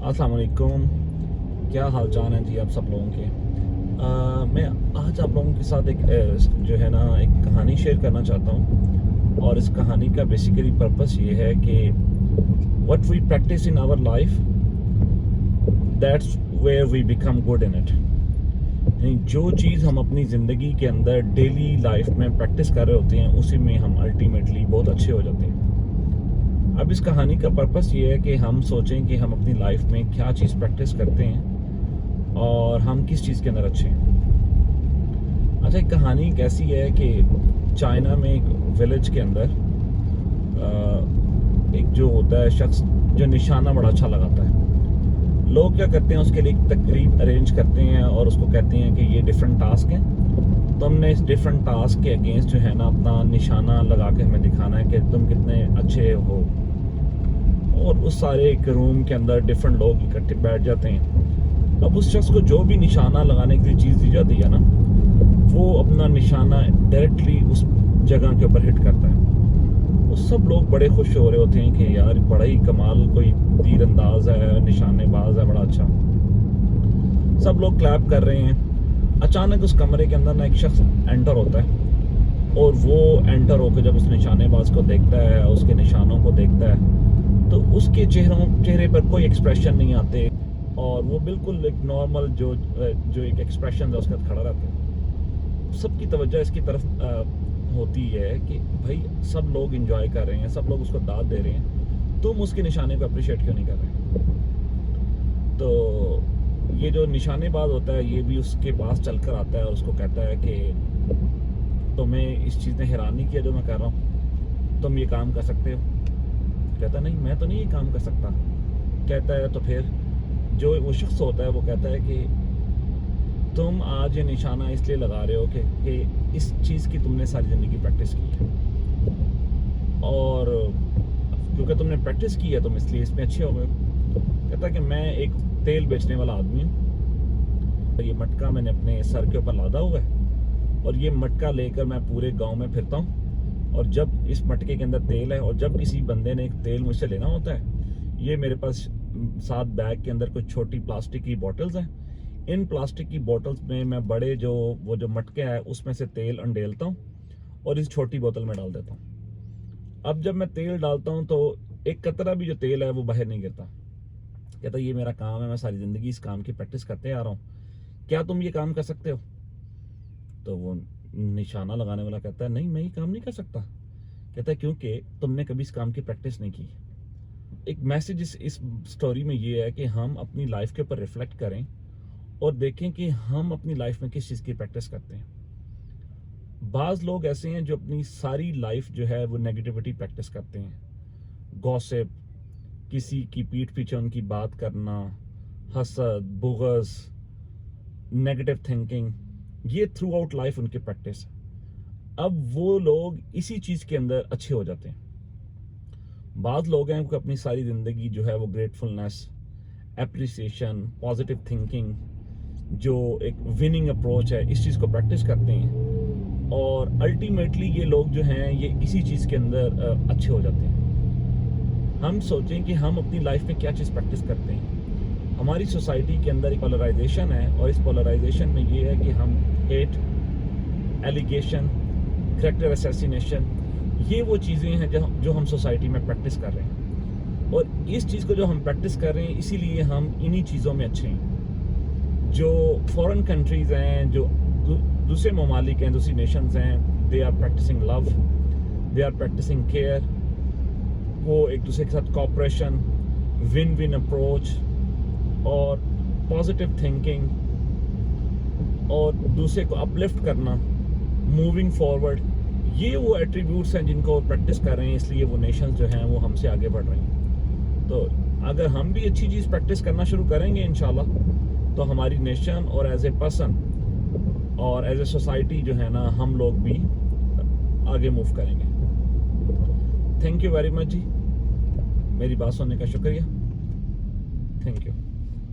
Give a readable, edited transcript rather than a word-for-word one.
अस्सलाम वालेकुम। क्या हाल चाल हैं जी आप सब लोगों के। मैं आज आप लोगों के साथ एक जो है ना एक कहानी शेयर करना चाहता हूँ, और इस कहानी का बेसिकली पर्पस ये है कि what we practise in our life, that's where we become good in it. यानी जो चीज़ हम अपनी ज़िंदगी के अंदर डेली लाइफ में प्रैक्टिस कर रहे होते हैं, उसी में हम अल्टीमेटली बहुत अच्छे हो जाते हैं। अब इस कहानी का पर्पस ये है कि हम सोचें कि हम अपनी लाइफ में क्या चीज़ प्रैक्टिस करते हैं और हम किस चीज़ के अंदर अच्छे हैं। अच्छा, एक कहानी कैसी है कि चाइना में एक विलेज के अंदर एक जो होता है शख्स जो निशाना बड़ा अच्छा लगाता है। लोग क्या करते हैं, उसके लिए एक तकरीब अरेंज करते हैं और उसको कहते हैं कि ये डिफरेंट टास्क हैं, तो हमने इस डिफरेंट टास्क के अगेंस्ट जो है ना अपना निशाना लगा के हमें दिखाना है कि तुम कितने अच्छे हो। और उस सारे एक रूम के अंदर डिफरेंट लोग इकट्ठे बैठ जाते हैं। अब उस शख्स को जो भी निशाना लगाने की चीज़ दी जाती है ना, वो अपना निशाना डायरेक्टली उस जगह के ऊपर हिट करता है। वो सब लोग बड़े खुश हो रहे होते हैं कि यार बड़ा ही कमाल कोई तीर अंदाज है, निशानेबाज है, बड़ा अच्छा। सब लोग क्लैप कर रहे हैं। अचानक उस कमरे के अंदर ना एक शख्स एंटर होता है, और वो एंटर होकर जब उस निशानेबाज को देखता है, उसके निशानों को देखता है, तो उसके चेहरे पर कोई एक्सप्रेशन नहीं आते, और वो बिल्कुल एक नॉर्मल जो एक एक्सप्रेशन है उसके साथ खड़ा रहता है। सबकी तवज्जो इसकी तरफ होती है कि भाई सब लोग एंजॉय कर रहे हैं, सब लोग उसको दाद दे रहे हैं, तुम उसके निशाने को अप्रिशिएट क्यों नहीं कर रहे। तो ये जो निशानेबाज होता है ये भी उसके पास चलकर आता है और उसको कहता है कि तुम्हें इस चीज़ ने हैरान नहीं किया जो मैं कर रहा हूँ, तुम ये काम कर सकते हो। कहता नहीं, मैं तो नहीं ये काम कर सकता। कहता है तो फिर जो वो शख्स होता है वो कहता है कि तुम आज ये निशाना इसलिए लगा रहे हो कि इस चीज़ की तुमने सारी ज़िंदगी प्रैक्टिस की है, और क्योंकि तुमने प्रैक्टिस की है तुम इसलिए इसमें अच्छे हो गए। कहता है कि मैं एक तेल बेचने वाला आदमी हूँ, ये मटका मैंने अपने सर के ऊपर लादा हुआ है, और ये मटका लेकर मैं पूरे गाँव में फिरता हूँ, और जब इस मटके के अंदर तेल है और जब किसी बंदे ने तेल मुझसे लेना होता है, ये मेरे पास 7 बैग के अंदर कुछ छोटी प्लास्टिक की बॉटल्स हैं। इन प्लास्टिक की बॉटल्स में मैं बड़े वो जो मटके है उसमें से तेल अंडेलता हूँ और इस छोटी बोतल में डाल देता हूँ। अब जब मैं तेल डालता हूँ तो एक कतरा भी जो तेल है वो बाहर नहीं गिरता। कहता ये मेरा काम है, मैं सारी ज़िंदगी इस काम की प्रैक्टिस करते आ रहा हूँ, क्या तुम ये काम कर सकते हो। तो वो निशाना लगाने वाला कहता है नहीं, मैं ये काम नहीं कर सकता। कहता है क्योंकि तुमने कभी इस काम की प्रैक्टिस नहीं की। एक मैसेज इस स्टोरी में ये है कि हम अपनी लाइफ के ऊपर रिफ्लेक्ट करें और देखें कि हम अपनी लाइफ में किस चीज़ की प्रैक्टिस करते हैं। बाज़ लोग ऐसे हैं जो अपनी सारी लाइफ जो है वो नेगेटिविटी प्रैक्टिस करते हैं। गॉसिप, किसी की पीठ पीछे उनकी बात करना, हसद, बुग़्ज़, नेगेटिव थिंकिंग, ये थ्रू आउट लाइफ उनकी प्रैक्टिस है। अब वो लोग इसी चीज़ के अंदर अच्छे हो जाते हैं। बाज़ लोग हैं कि अपनी सारी ज़िंदगी जो है वो ग्रेटफुलनेस, एप्रिसिएशन, पॉजिटिव थिंकिंग, जो एक विनिंग अप्रोच है, इस चीज़ को प्रैक्टिस करते हैं, और अल्टीमेटली ये लोग जो हैं ये इसी चीज़ के अंदर अच्छे हो जाते हैं। हम सोचें कि हम अपनी लाइफ में क्या चीज़ प्रैक्टिस करते हैं। हमारी सोसाइटी के अंदर एक पोलराइजेशन है, और इस पोलराइजेशन में ये है कि हम हेट, एलिगेशन, कैरेक्टर असैसिनेशन, ये वो चीज़ें हैं जो हम सोसाइटी में प्रैक्टिस कर रहे हैं, और इस चीज़ को जो हम प्रैक्टिस कर रहे हैं इसीलिए हम इन्हीं चीज़ों में अच्छे हैं। जो फॉरेन कंट्रीज़ हैं, जो दूसरे ममालिक हैं, दूसरी नेशंस हैं, they are practising love, they are practising care, वो एक दूसरे के साथ कोऑपरेशन, विन विन अप्रोच और पॉजिटिव थिंकिंग, और दूसरे को अपलिफ्ट करना, मूविंग फॉरवर्ड, ये वो एट्रीब्यूट्स हैं जिनको वो प्रैक्टिस कर रहे हैं, इसलिए वो नेशंस जो हैं वो हमसे आगे बढ़ रही हैं। तो अगर हम भी अच्छी चीज़ प्रैक्टिस करना शुरू करेंगे इंशाल्लाह, तो हमारी नेशन और एज ए पर्सन और एज ए सोसाइटी जो है ना, हम लोग भी आगे मूव करेंगे। थैंक यू वेरी मच जी, मेरी बात सुनने का शुक्रिया। Thank you.